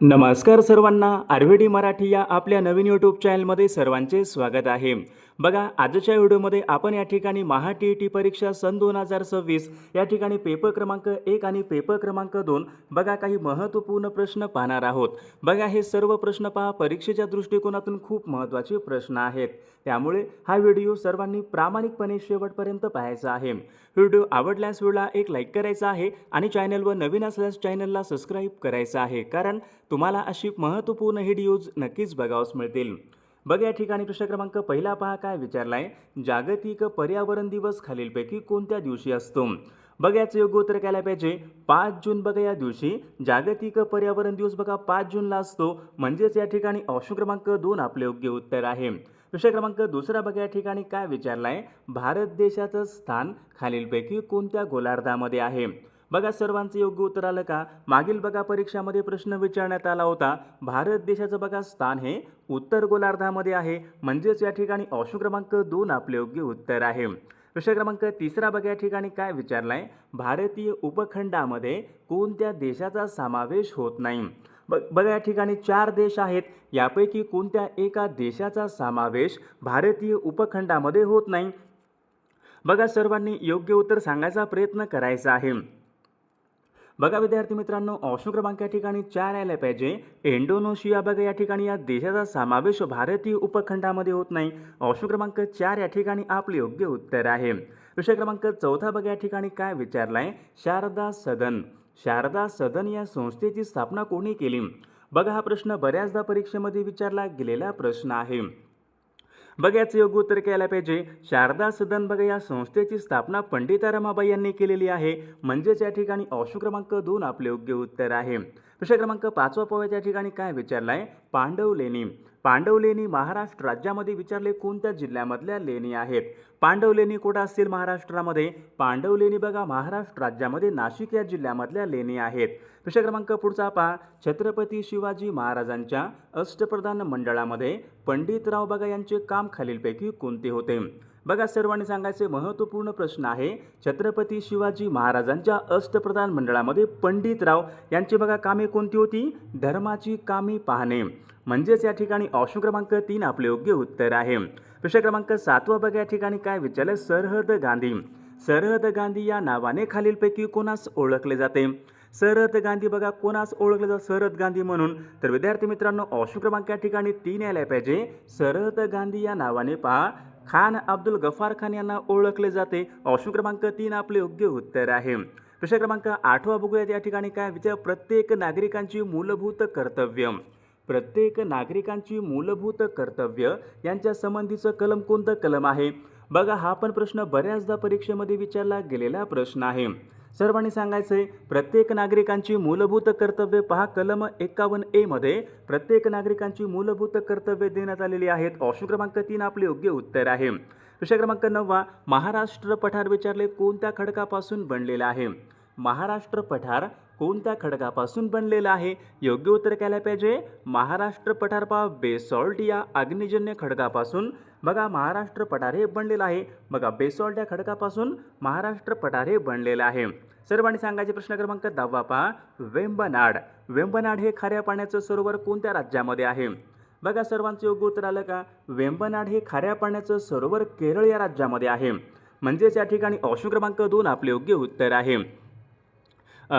नमस्कार सर्वांना, आरव्हीडी मराठी या आपल्या नवीन यूट्यूब चॅनलमध्ये सर्वांचे स्वागत आहे. बघा, आजच्या व्हिडिओमध्ये आपण या ठिकाणी महा टी परीक्षा सन 2026 या ठिकाणी पेपर क्रमांक 1 आणि पेपर क्रमांक 2 बघा काही महत्त्वपूर्ण प्रश्न पाहणार आहोत. बघा, हे सर्व प्रश्न पहा परीक्षेच्या दृष्टिकोनातून खूप महत्त्वाचे प्रश्न आहेत. त्यामुळे हा व्हिडिओ सर्वांनी प्रामाणिकपणे शेवटपर्यंत पाहायचा आहे. व्हिडिओ आवडल्यास व्हिडिओला एक लाईक करायचा आहे आणि चॅनलवर नवीन असल्यास चॅनलला सबस्क्राईब करायचं आहे, कारण तुम्हाला अशी महत्त्वपूर्ण व्हिडिओज नक्कीच बघावयास मिळतील. बघा, या ठिकाणी प्रश्न क्रमांक पहिला पहा काय विचारलाय. जागतिक पर्यावरण दिवस खालीलपैकी कोणत्या दिवशी असतो? बघा, याचं योग्य उत्तर काय पाहिजे. 5 जून बघा या दिवशी जागतिक पर्यावरण दिवस बघा 5 जूनला असतो. म्हणजेच या ठिकाणी ऑप्शन क्रमांक 2 आपले योग्य उत्तर आहे. प्रश्न क्रमांक दुसरा बघा, या ठिकाणी काय विचारलाय. भारत देशाचं स्थान खालीलपैकी कोणत्या गोलार्धामध्ये आहे? बघा, सर्वांचं योग्य उत्तर आलं का? मागील बघा परीक्षामध्ये प्रश्न विचारण्यात आला होता. भारत देशाचं बघा स्थान हे उत्तर गोलार्धामध्ये आहे. म्हणजेच या ठिकाणी ऑप्शन क्रमांक 2 आपले योग्य उत्तर आहे. प्रश्न क्रमांक तिसरा बघा, या ठिकाणी काय विचारलाय. भारतीय उपखंडामध्ये कोणत्या देशाचा समावेश होत नाही? बघा, या ठिकाणी 4 देश आहेत. यापैकी कोणत्या एका देशाचा समावेश भारतीय उपखंडामध्ये होत नाही? बघा, सर्वांनी योग्य उत्तर सांगायचा प्रयत्न करायचा आहे. बघा विद्यार्थी मित्रांनो, ऑप्शन क्रमांक या ठिकाणी 4 आले पाहिजे. इंडोनेशिया बघा, या ठिकाणी या देशाचा समावेश भारतीय उपखंडामध्ये होत नाही. ऑप्शन क्रमांक 4 या ठिकाणी आपले योग्य उत्तर आहे. प्रश्न क्रमांक चौथा बघा, या ठिकाणी काय विचारलाय. शारदा सदन या संस्थेची स्थापना कोणी केली? बघा, हा प्रश्न बऱ्याचदा परीक्षेमध्ये विचारला गेलेला प्रश्न आहे. बघा, याचं योग्य उत्तर केलं पाहिजे. शारदा सदन बघा या संस्थेची स्थापना पंडिता रमाबाई यांनी केलेली आहे. म्हणजेच या ठिकाणी ऑप्शन क्रमांक 2 आपले योग्य उत्तर आहे. प्रश्न क्रमांक 5 पाहूया, या ठिकाणी काय विचारलाय. पांडवलेणी महाराष्ट्र राज्यामध्ये विचारले कोणत्या जिल्ह्यामधल्या लेणी आहेत? पांडवलेणी कुठं असतील महाराष्ट्रामध्ये? पांडवलेणी बघा महाराष्ट्र राज्यामध्ये नाशिक या जिल्ह्यामधल्या लेणी आहेत. प्रश्न क्रमांक पुढचा पहा. छत्रपती शिवाजी महाराजांच्या अष्टप्रधान मंडळामध्ये पंडितराव बघा यांचे काम खालीलपैकी कोणते होते? बघा, सर्वांनी सांगायचे महत्त्वपूर्ण प्रश्न आहे. छत्रपती शिवाजी महाराजांच्या अष्टप्रधान मंडळामध्ये पंडितराव यांची बघा कामे कोणती होती? धर्माची कामे पाहणे. म्हणजेच या ठिकाणी ऑप्शन क्रमांक 3 आपले योग्य उत्तर आहे. प्रश्न क्रमांक 7 बघा, या ठिकाणी काय विचारले. सरहद गांधी या नावाने खालीलपैकी कोणास ओळखले जाते? सरहद गांधी बघा कोणास ओळखले जाते सरहद गांधी म्हणून? तर विद्यार्थी मित्रांनो, ऑप्शन क्रमांक या ठिकाणी 3 आले पाहिजे. सरहद गांधी या नावाने पहा खान अब्दुल गफार खान यांना ओळखले जाते. ऑप्शन क्रमांक 3 आपले योग्य उत्तर आहे. प्रश्न क्रमांक 8 बघूयात, या ठिकाणी काय विचार. प्रत्येक नागरिकांची मूलभूत कर्तव्य यांच्या संबंधीचं कलम कोणतं कलम आहे? बघा, हा पण प्रश्न बऱ्याचदा परीक्षेमध्ये विचारला गेलेला प्रश्न आहे. सर्वांनी सांगायचंय प्रत्येक नागरिकांची मूलभूत कर्तव्य पहा कलम 51A मध्ये प्रत्येक नागरिकांची मूलभूत कर्तव्य देण्यात आलेली आहेत. ऑप्शन क्रमांक 3 आपले योग्य उत्तर आहे. प्रश्न क्रमांक 9 महाराष्ट्र पठार विचारले कोणत्या खडकापासून बनलेला आहे? महाराष्ट्र पठार कोणत्या खडकापासून बनलेला आहे? योग्य उत्तर काय पाहिजे. महाराष्ट्र पठार पहा बेसॉल्ट या अग्निजन्य खडकापासून बघा महाराष्ट्र पठार हे बनलेलं आहे. बघा, बेसॉल्ट या खडकापासून महाराष्ट्र पठार हे बनलेलं आहे. सर्वांनी सांगायचे. प्रश्न क्रमांक 10 पहा. वेंबनाड हे खाऱ्या पाण्याचं सरोवर कोणत्या राज्यामध्ये आहे? बघा, सर्वांचं योग्य उत्तर आलं का? वेंबनाड हे खाऱ्या पाण्याचं सरोवर केरळ या राज्यामध्ये आहे. म्हणजेच या ठिकाणी ऑप्शन क्रमांक 2 आपले योग्य उत्तर आहे.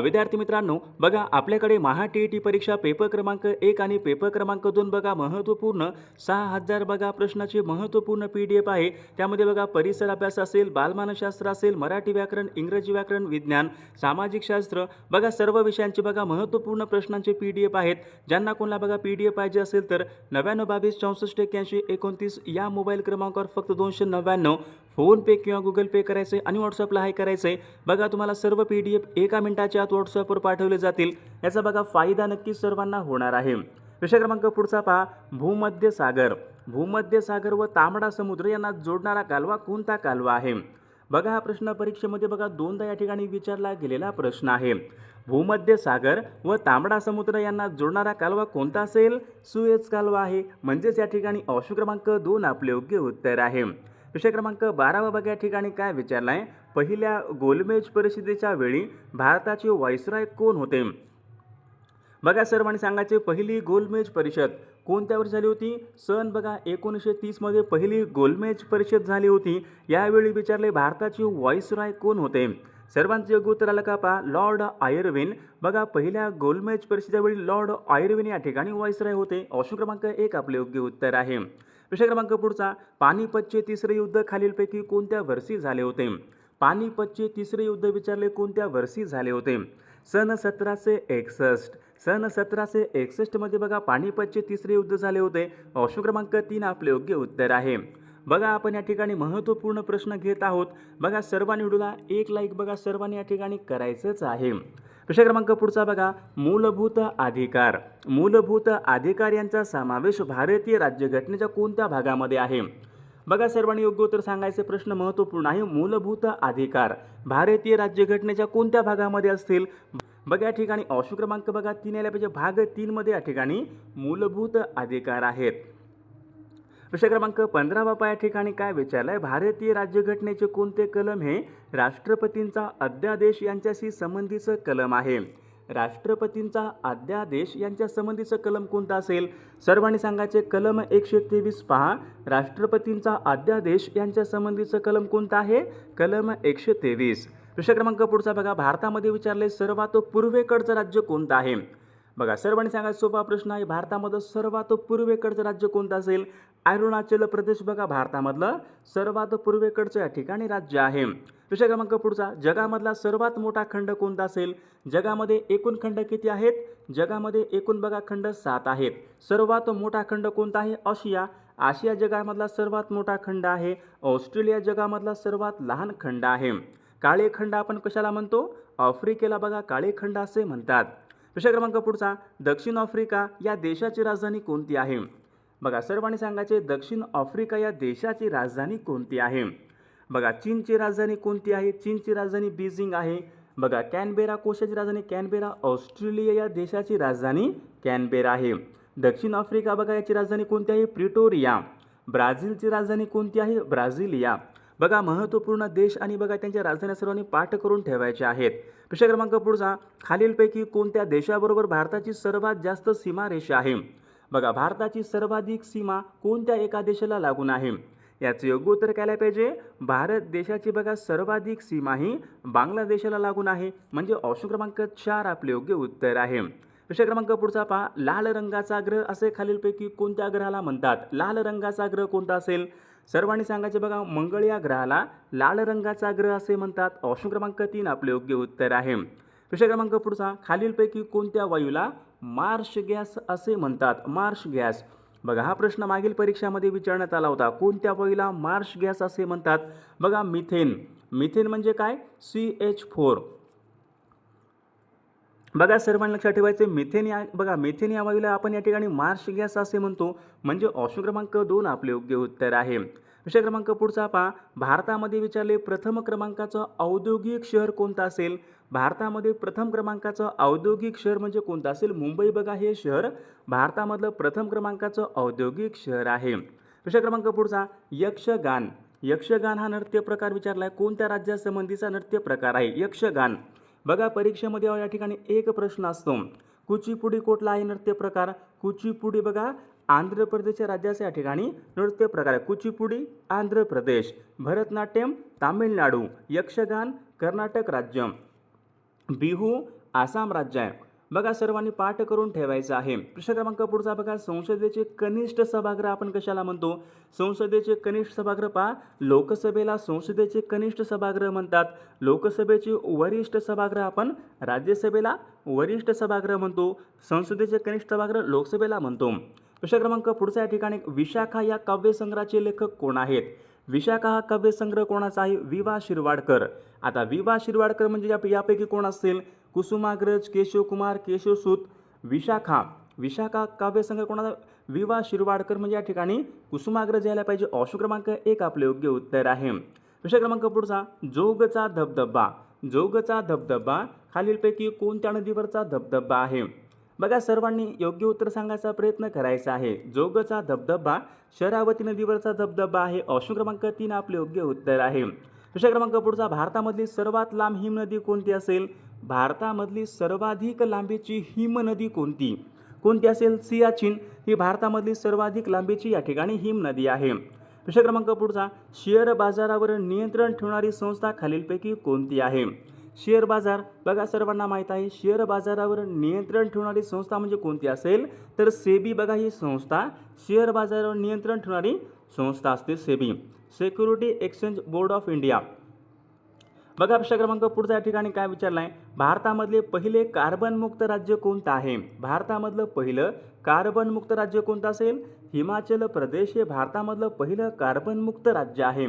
विद्यार्थी मित्रांनो, बघा आपल्याकडे महा टी परीक्षा पेपर क्रमांक 1 आणि पेपर क्रमांक 2 बघा महत्त्वपूर्ण 6000 बघा प्रश्नाचे महत्त्वपूर्ण PDF आहे. त्यामध्ये बघा परिसर अभ्यास असेल, बालमानसशास्त्र असेल, मराठी व्याकरण, इंग्रजी व्याकरण, विज्ञान, सामाजिक शास्त्र बघा सर्व विषयांचे बघा महत्त्वपूर्ण प्रश्नांचे PDF आहेत. ज्यांना कोणाला बघा PDF पाहिजे असेल तर 9922 64 81 29 या मोबाईल क्रमांकावर फक्त 299 फोनपे किंवा गुगल पे करायचे आणि व्हॉट्सअपला हाय करायचे. बघा, तुम्हाला सर्व PDF 1 मिनिटाच्या आत व्हॉट्सअपवर पाठवले जातील. याचा बघा फायदा नक्कीच सर्वांना होणार आहे. प्रश्न क्रमांक पुढचा पहा. भूमध्य सागर व तांबडा समुद्र यांना जोडणारा कालवा कोणता कालवा आहे? बघा, हा प्रश्न परीक्षेमध्ये बघा 2दा या ठिकाणी विचारला गेलेला प्रश्न आहे. भूमध्य सागर व तांबडा समुद्र यांना जोडणारा कालवा कोणता असेल? सुएझ कालवा आहे. म्हणजेच या ठिकाणी ऑप्शन क्रमांक 2 आपले योग्य उत्तर आहे. प्रश्न क्रमांक 12 बघा, या ठिकाणी काय विचारलाय. पहिल्या गोलमेज परिषदेच्या वेळी भारताचे व्हाईसरॉय कोण होते? बघा सर्वांनी सांगायचे पहिली गोलमेज परिषद कोणत्या वर्षी झाली होती? सन बघा 1930 मध्ये पहिली गोलमेज परिषद झाली होती. यावेळी विचारले भारताचे व्हाईसरॉय कोण होते? सर्वांचे योग्य उत्तर आलं का पहा, लॉर्ड आयर्विन. बघा पहिल्या गोलमेज परिषदेवेळी लॉर्ड आयर्विन या ठिकाणी व्हाईसरॉय होते. ऑप्शन क्रमांक 1 आपले योग्य उत्तर आहे. विषय क्रमांक पुढचा, पानिपतचे तिसरे युद्ध खालीलपैकी कोणत्या वर्षी झाले होते? पानिपतचे तिसरे युद्ध विचारले कोणत्या वर्षी झाले होते? सन 1761. सन 1761 मध्ये बघा पानिपतचे तिसरे युद्ध झाले होते. ऑप्शन क्रमांक 3 आपले योग्य उत्तर आहे. बघा आपण या ठिकाणी महत्त्वपूर्ण प्रश्न घेत आहोत. बघा सर्वांनी व्हिडिओला एक लाईक बघा सर्वांनी या ठिकाणी करायचंच आहे. विषय क्रमांक पुढचा बघा, मूलभूत अधिकार. मूलभूत अधिकार यांचा समावेश भारतीय राज्यघटनेच्या कोणत्या भागामध्ये आहे? बघा सर्वांनी योग्य उत्तर सांगायचे. प्रश्न महत्त्वपूर्ण आहे. मूलभूत अधिकार भारतीय राज्यघटनेच्या कोणत्या भागामध्ये असतील? बघा या ठिकाणी ऑप्शन क्रमांक बघा 3 आल्या पाहिजे. भाग 3 मध्ये या ठिकाणी मूलभूत अधिकार आहेत. विषय क्रमांक 15 या ठिकाणी काय विचारलंय? भारतीय राज्यघटनेचे कोणते कलम हे राष्ट्रपतींचा अध्यादेश यांच्याशी संबंधीचं कलम आहे? राष्ट्रपतींचा अध्यादेश यांच्या संबंधीचं कलम कोणता असेल? सर्वांनी सांगायचे कलम 123 पहा. राष्ट्रपतींचा अध्यादेश यांच्या संबंधीचं कलम कोणतं आहे? कलम 123. विषय क्रमांक पुढचा बघा, भारतामध्ये विचारले सर्वात पूर्वेकडचं राज्य कोणतं आहे? बघा सर्वांनी सांगायचं सोपा प्रश्न आहे. भारतामध्ये सर्वात पूर्वेकडचं राज्य कोणतं असेल? अरुणाचल प्रदेश बघा भारतामधलं सर्वात पूर्वेकडचं या ठिकाणी राज्य आहे. विषय क्रमांक पुढचा, जगामधला सर्वात मोठा खंड कोणता असेल? जगामध्ये एकूण खंड किती आहेत? जगामध्ये एकूण बघा खंड 7 आहेत. सर्वात मोठा खंड कोणता आहे? आशिया. आशिया जगामधला सर्वात मोठा खंड आहे. ऑस्ट्रेलिया जगामधला सर्वात लहान खंड आहे. काळे खंड आपण कशाला म्हणतो? आफ्रिकेला बघा काळे खंड असे म्हणतात. विषय क्रमांक पुढचा, दक्षिण आफ्रिका या देशाची राजधानी कोणती आहे? बघा सर्वांनी सांगायचे दक्षिण आफ्रिका या देशाची राजधानी कोणती आहे? बघा चीनची राजधानी कोणती आहे? चीनची राजधानी बीजिंग आहे. बघा कॅनबेरा कोशाची राजधानी? कॅनबेरा. ऑस्ट्रेलिया या देशाची राजधानी कॅनबेरा आहे. दक्षिण आफ्रिका बघा याची राजधानी कोणती आहे? प्रिटोरिया. ब्राझीलची राजधानी कोणती आहे? ब्राझिलिया. बघा महत्त्वपूर्ण देश आणि बघा त्यांच्या राजधान्या सर्वांनी पाठ करून ठेवायच्या आहेत. विषय क्रमांक पुढचा, खालीलपैकी कोणत्या देशाबरोबर भारताची सर्वात जास्त सीमारेषा आहे? बघा भारताची सर्वाधिक सीमा कोणत्या एका देशाला लागून आहे? याचे योग्य उत्तर काय पाहिजे? भारत देशाची बघा सर्वाधिक सीमा ही बांगलादेशाला लागून आहे. म्हणजे ऑप्शन क्रमांक 4 आपले योग्य उत्तर आहे. विषय क्रमांक पुढचा पहा, लाल रंगाचा ग्रह असे खालीलपैकी कोणत्या ग्रहाला म्हणतात? लाल रंगाचा ग्रह कोणता असेल? सर्वांनी सांगायचे बघा मंगळ या ग्रहाला लाल रंगाचा ग्रह असे म्हणतात. ऑप्शन क्रमांक 3 आपले योग्य उत्तर आहे. विषय क्रमांक पुढचा, खालीलपैकी कोणत्या वायूला मार्श गॅस असे म्हणतात? Marsh gas. बघा हा प्रश्न मागील परीक्षामध्ये विचारण्यात आला होता. कोणत्या वायूला मार्श गॅस असे म्हणतात? बघा मिथेन. मिथेन म्हणजे काय? CH4. बघा सर्वांनी लक्षात ठेवायचे मिथेन या वायूला आपण या ठिकाणी मार्श गॅस असे म्हणतो. म्हणजे ऑप्शन क्रमांक 2 आपले योग्य उत्तर आहे. विषय क्रमांक पुढचा पहा, भारतामध्ये विचारले प्रथम क्रमांकाचं औद्योगिक शहर कोणतं असेल? भारतामध्ये प्रथम क्रमांकाचं औद्योगिक शहर म्हणजे कोणतं असेल? मुंबई बघा हे शहर भारतामधलं प्रथम क्रमांकाचं औद्योगिक शहर आहे. विषय क्रमांक पुढचा, यक्षगान. यक्षगान हा नृत्य प्रकार विचारलाय कोणत्या राज्यासंबंधीचा नृत्य प्रकार आहे? यक्षगान. बघा परीक्षेमध्ये या ठिकाणी एक प्रश्न असतो, कुचिपुडी कुठला आहे नृत्य प्रकार? कुचिपुडी बघा आंध्र प्रदेश राज्याच्या या ठिकाणी नृत्य प्रकार आहे. कुचिपुडी आंध्र प्रदेश, भरतनाट्यम तामिळनाडू, यक्षगान कर्नाटक राज्य, बिहू आसाम राज्य आहे. बघा सर्वांनी पाठ करून ठेवायचं आहे. प्रश्न क्रमांक पुढचा बघा, संसदेचे कनिष्ठ सभागृह आपण कशाला म्हणतो? संसदेचे कनिष्ठ सभागृह पहा, लोकसभेला संसदेचे कनिष्ठ सभागृह म्हणतात. लोकसभेचे वरिष्ठ सभागृह आपण राज्यसभेला वरिष्ठ सभागृह म्हणतो. संसदेचे कनिष्ठ सभागृह लोकसभेला म्हणतो. प्रश्न क्रमांक पुढचा या ठिकाणी, विशाखा या काव्यसंग्रहाचे लेखक कोण आहेत? विशाखा हा काव्यसंग्रह कोणाचा आहे? वि.वा. शिरवाडकर. आता वि.वा. शिरवाडकर म्हणजे यापैकी कोण असतील? कुसुमाग्रज, केशवकुमार, केशवसूत. विशाखा काव्यसंग्रह कोणाचा? वि.वा. शिरवाडकर म्हणजे या ठिकाणी कुसुमाग्रज यायला पाहिजे. ऑप्शन क्रमांक 1 आपले योग्य उत्तर आहे. विषय क्रमांक पुढचा, जोगचा धबधबा. जोगचा धबधबा खालीलपैकी कोणत्या नदीवरचा धबधबा आहे? बघा सर्वांनी योग्य उत्तर सांगायचा प्रयत्न करायचा आहे. जोगचा धबधबा शरावती नदीवरचा धबधबा आहे. ऑप्शन क्रमांक 3 आपले योग्य उत्तर आहे. प्रश्न क्रमांक पुढचा, भारतामधली सर्वात लांब हिमनदी कोणती असेल? भारतामधली सर्वाधिक लांबीची हिमनदी कोणती कोणती असेल? सियाचीन ही भारतामधली सर्वाधिक लांबीची या ठिकाणी हिमनदी आहे. प्रश्न क्रमांक पुढचा, शेअर बाजारावर नियंत्रण ठेवणारी संस्था खालीलपैकी कोणती आहे? शेअर बाजार बघा सर्वांना माहीत आहे, शेअर बाजारावर नियंत्रण ठेवणारी संस्था म्हणजे कोणती असेल? तर सेबी बघा ही संस्था शेअर बाजारावर नियंत्रण ठेवणारी संस्था असते SEBI, security exchange board of India. बघा प्रश्न क्रमांक पुढचा या ठिकाणी काय विचारला आहे? भारतामधले पहिले कार्बन मुक्त राज्य कोणतं आहे? भारतामधलं पहिलं कार्बन मुक्त राज्य कोणतं असेल? हिमाचल प्रदेश हे भारतामधलं पहिलं कार्बन मुक्त राज्य आहे.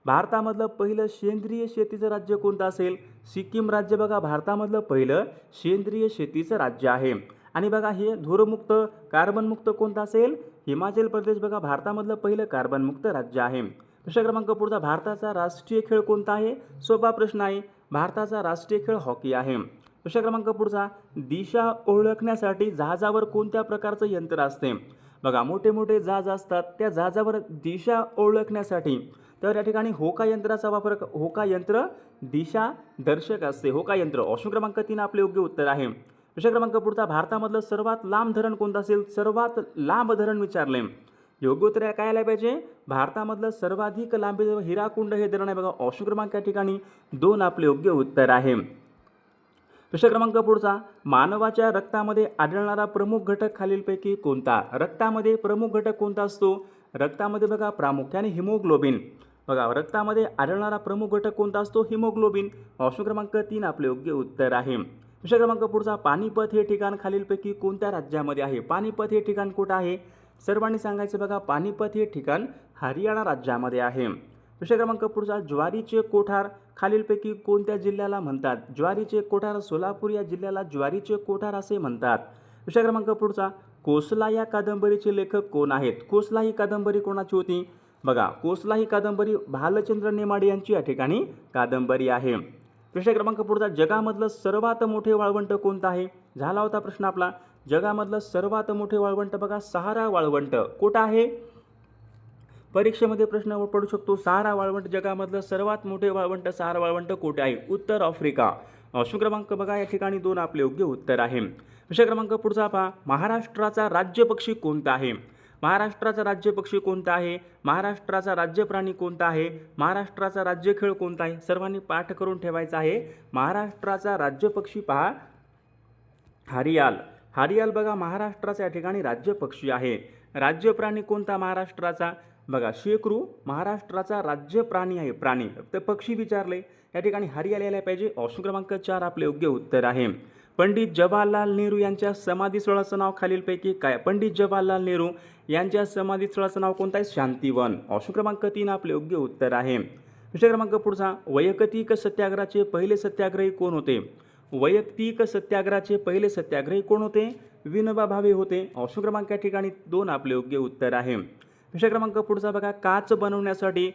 भारतामधलं पहिलं सेंद्रिय शेतीचं राज्य कोणतं असेल? सिक्कीम राज्य बघा भारतामधलं पहिलं सेंद्रिय शेतीचं राज्य आहे. आणि बघा हे धूरमुक्त कार्बनमुक्त कोणतं असेल? हिमाचल प्रदेश बघा भारतामधलं पहिलं कार्बनमुक्त राज्य आहे. प्रश्न क्रमांक पुढचा, भारताचा राष्ट्रीय खेळ कोणता आहे? सोपा प्रश्न आहे, भारताचा राष्ट्रीय खेळ हॉकी आहे. प्रश्न क्रमांक पुढचा, दिशा ओळखण्यासाठी जहाजावर कोणत्या प्रकारचं यंत्र असते? बघा मोठे मोठे जहाज असतात, त्या जहाजावर दिशा ओळखण्यासाठी तर या ठिकाणी होका यंत्राचा वापर, होका यंत्र दिशा दर्शक असते, होका यंत्र. ऑप्शन क्रमांक 3 आपले योग्य उत्तर आहे. प्रश्न क्रमांक पुढचा, भारतामधलं सर्वात लांब धरण कोणतं असेल? सर्वात लांब धरण विचारले, योग्य उत्तर काय आलं पाहिजे? भारतामधलं सर्वाधिक लांबी हिराकुंड हे धरण आहे बघा. ऑप्शन क्रमांक या ठिकाणी 2 आपले योग्य उत्तर आहे. प्रश्न क्रमांक पुढचा, मानवाच्या रक्तामध्ये आढळणारा प्रमुख घटक खालीलपैकी कोणता? रक्तामध्ये प्रमुख घटक कोणता असतो? रक्तामध्ये बघा प्रामुख्याने हिमोग्लोबिन. बघा रक्तामध्ये आढळणारा प्रमुख घटक कोणता असतो? हिमोग्लोबिन. ऑप्शन क्रमांक 3 आपले योग्य उत्तर आहे. प्रश्न क्रमांक पुढचा, पानिपत हे ठिकाण खालीलपैकी कोणत्या राज्यामध्ये आहे? पानिपत हे ठिकाण कुठं आहे? सर्वांनी सांगायचं बघा, पानिपत हे ठिकाण हरियाणा राज्यामध्ये आहे. प्रश्न क्रमांक पुढचा, ज्वारीचे कोठार खालीलपैकी कोणत्या जिल्ह्याला म्हणतात? ज्वारीचे कोठार सोलापूर या जिल्ह्याला ज्वारीचे कोठार असे म्हणतात. प्रश्न क्रमांक पुढचा, कोसला या कादंबरीचे लेखक कोण आहेत? कोसला ही कादंबरी कोणाची होती? बघा कोसला ही कादंबरी भालचंद्र नेमाडे यांची या ठिकाणी कादंबरी आहे. प्रश्न क्रमांक पुढचा, जगामधलं सर्वात मोठे वाळवंट कोणतं आहे? झाला होता प्रश्न आपला. जगामधलं सर्वात मोठे वाळवंट बघा सहारा वाळवंट. कुठं आहे? परीक्षेमध्ये प्रश्न पडू शकतो. सहारा वाळवंट जगामधलं सर्वात मोठे वाळवंट सहारा वाळवंट कुठे आहे? उत्तर आफ्रिका. ऑप्शन क्रमांक बघा या ठिकाणी 2 आपले योग्य उत्तर आहे. प्रश्न क्रमांक पुढचा पहा, महाराष्ट्राचा राज्य पक्षी कोणता आहे? महाराष्ट्राचा राज्य पक्षी कोणता आहे? महाराष्ट्राचा राज्य प्राणी कोणता आहे? महाराष्ट्राचा राज्य खेळ कोणता आहे? सर्वांनी पाठ करून ठेवायचा आहे. महाराष्ट्राचा राज्य पक्षी पहा हरियाल. हरियाल बघा महाराष्ट्राचा या ठिकाणी राज्य पक्षी आहे. राज्य प्राणी कोणता महाराष्ट्राचा? बघा शेकरू महाराष्ट्राचा राज्य प्राणी आहे. प्राणी तर पक्षी विचारले या ठिकाणी हरियाल यायला पाहिजे. ऑप्शन क्रमांक 4 आपले योग्य उत्तर आहे. पंडित जवाहरलाल नेहरू यांच्या समाधीस्थळाचं नाव खालीलपैकी काय? पंडित जवाहरलाल नेहरू यांच्या समाधीस्थळाचं नाव कोणतं आहे? शांतिवन. ऑप्शन क्रमांक 3 आपले योग्य उत्तर आहे. प्रश्न क्रमांक पुढचा, वैयक्तिक सत्याग्रहाचे पहिले सत्याग्रही कोण होते? वैयक्तिक सत्याग्रहाचे पहिले सत्याग्रही कोण होते? विनोबा भावे होते. ऑप्शन क्रमांक या ठिकाणी 2 आपले योग्य उत्तर आहे. प्रश्न क्रमांक पुढचा बघा, काच बनवण्यासाठी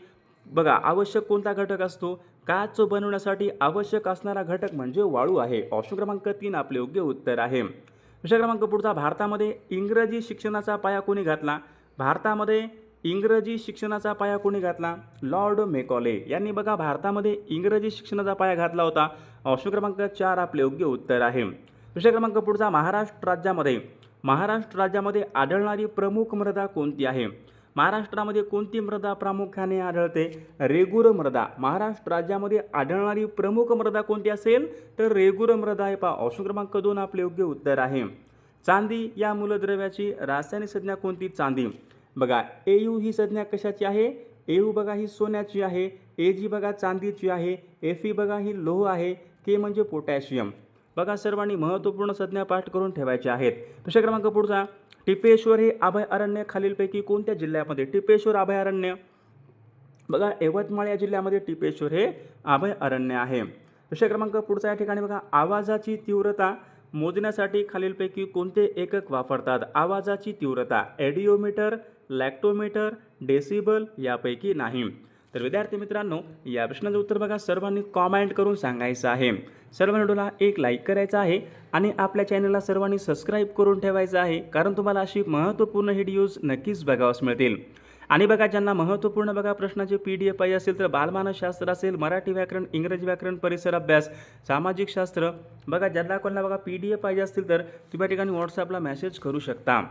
बघा आवश्यक कोणता घटक असतो? काच बनवण्यासाठी आवश्यक असणारा घटक म्हणजे वाळू आहे. ऑप्शन क्रमांक 3 आपले योग्य उत्तर आहे. प्रश्न क्रमांक पुढचा, भारतामध्ये इंग्रजी शिक्षणाचा पाया कोणी घातला? भारतामध्ये इंग्रजी शिक्षणाचा पाया कोणी घातला? लॉर्ड मेकॉले यांनी बघा भारतामध्ये इंग्रजी शिक्षणाचा पाया घातला होता. ऑप्शन क्रमांक 4 आपले योग्य उत्तर आहे. प्रश्न क्रमांक पुढचा, महाराष्ट्र राज्यामध्ये आढळणारी प्रमुख मृदा कोणती आहे? महाराष्ट्रामध्ये कोणती मृदा प्रामुख्याने आढळते? रेगूर मृदा. महाराष्ट्र राज्यामध्ये आढळणारी प्रमुख मृदा कोणती असेल? तर रेगूर मृदा आहे. पहा ऑप्शन क्रमांक 2 आपले योग्य उत्तर आहे. चांदी या मूलद्रव्याची रासायनिक संज्ञा कोणती? चांदी. बघा एयू ही संज्ञा कशाची आहे? एयू बघा ही सोन्याची आहे. एजी बघा चांदीची आहे. एफई बघा ही लोह आहे. के म्हणजे पोटॅशियम. बघा सर्वांनी महत्त्वपूर्ण संज्ञा पाठ करून ठेवायच्या आहेत. प्रश्न क्रमांक पुढचा, टिपेश्वर हे अभयारण्य खालीलपैकी कोणत्या जिल्ह्यामध्ये? टिपेश्वर अभयारण्य बघा यवतमाळ या जिल्ह्यामध्ये टिपेश्वर हे अभयारण्य आहे. प्रश्न क्रमांक पुढचा या ठिकाणी बघा, आवाजाची तीव्रता मोजण्यासाठी खालीलपैकी कोणते एकक वापरतात? आवाजाची तीव्रता एडिओमीटर, लॅक्टोमीटर, डेसिबल यापैकी नाही. तर विद्यार्थी मित्रांनो या प्रश्नाचं उत्तर बघा सर्वांनी कॉमेंट करून सांगायचं आहे. सर्व व्हिडिओला एक लाईक करायचा आहे आणि आपल्या चॅनलला सर्वांनी सबस्क्राईब करून ठेवायचं आहे, कारण तुम्हाला अशी महत्त्वपूर्ण व्हिडिओज नक्कीच बघावयास मिळतील. आणि बघा ज्यांना महत्त्वपूर्ण बघा प्रश्नाचे PDF पाहिजे असेल तर बालमानसशास्त्र असेल, मराठी व्याकरण, इंग्रजी व्याकरण, परिसर अभ्यास, सामाजिक शास्त्र, बघा ज्यांना कोणाला बघा PDF पाहिजे असतील तर तुम्ही या ठिकाणी WhatsAppला मेसेज करू शकता.